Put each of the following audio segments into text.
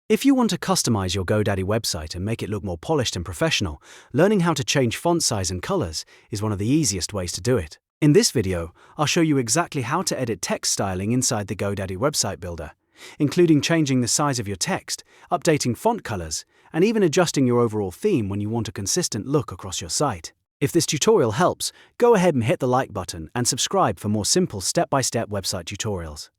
If you want to customize your GoDaddy website and make it look more polished and professional, learning how to change font size and colors is one of the easiest ways to do it. In this video, I'll show you exactly how to edit text styling inside the GoDaddy website builder, including changing the size of your text, updating font colors, and even adjusting your overall theme when you want a consistent look across your site. If this tutorial helps, go ahead and hit the like button and subscribe for more simple step-by-step website tutorials.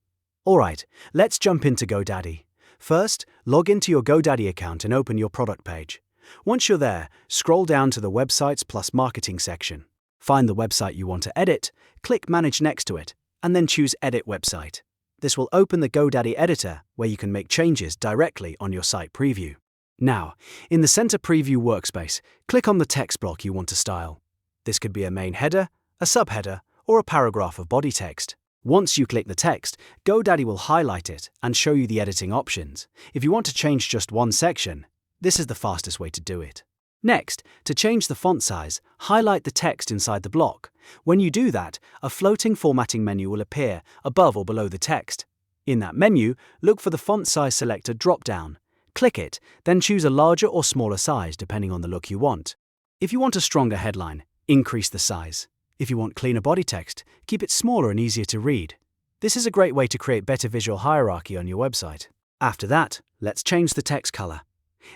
Alright, let's jump into GoDaddy. First, log into your GoDaddy account and open your product page. Once you're there, scroll down to the Websites plus Marketing section. Find the website you want to edit, click Manage next to it, and then choose Edit Website. This will open the GoDaddy editor where you can make changes directly on your site preview. Now, in the Center Preview workspace, click on the text block you want to style. This could be a main header, a subheader, or a paragraph of body text. Once you click the text, GoDaddy will highlight it and show you the editing options. If you want to change just one section, this is the fastest way to do it. Next, to change the font size, highlight the text inside the block. When you do that, a floating formatting menu will appear above or below the text. In that menu, look for the Font Size Selector drop-down. Click it, then choose a larger or smaller size depending on the look you want. If you want a stronger headline, increase the size. If you want cleaner body text, keep it smaller and easier to read. This is a great way to create better visual hierarchy on your website. After that, let's change the text color.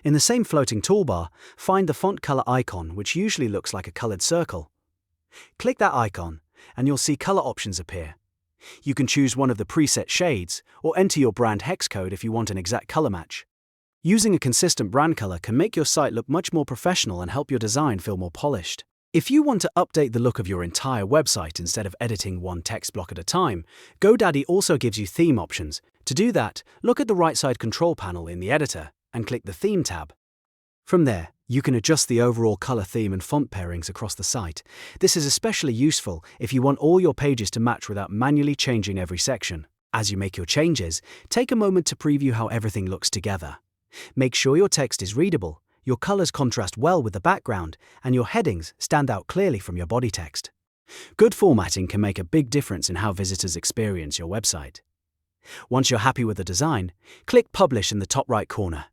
In the same floating toolbar, find the font color icon, which usually looks like a colored circle. Click that icon, and you'll see color options appear. You can choose one of the preset shades, or enter your brand hex code if you want an exact color match. Using a consistent brand color can make your site look much more professional and help your design feel more polished. If you want to update the look of your entire website instead of editing one text block at a time, GoDaddy also gives you theme options. To do that, look at the right side control panel in the editor and click the Theme tab. From there, you can adjust the overall color theme and font pairings across the site. This is especially useful if you want all your pages to match without manually changing every section. As you make your changes, take a moment to preview how everything looks together. Make sure your text is readable, your colors contrast well with the background, and your headings stand out clearly from your body text. Good formatting can make a big difference in how visitors experience your website. Once you're happy with the design, click Publish in the top right corner.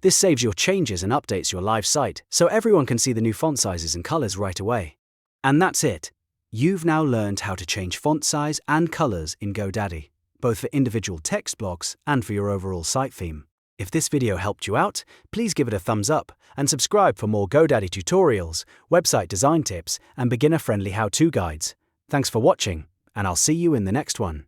This saves your changes and updates your live site so everyone can see the new font sizes and colors right away. And that's it. You've now learned how to change font size and colors in GoDaddy, both for individual text blocks and for your overall site theme. If this video helped you out, please give it a thumbs up and subscribe for more GoDaddy tutorials, website design tips, and beginner-friendly how-to guides. Thanks for watching, and I'll see you in the next one.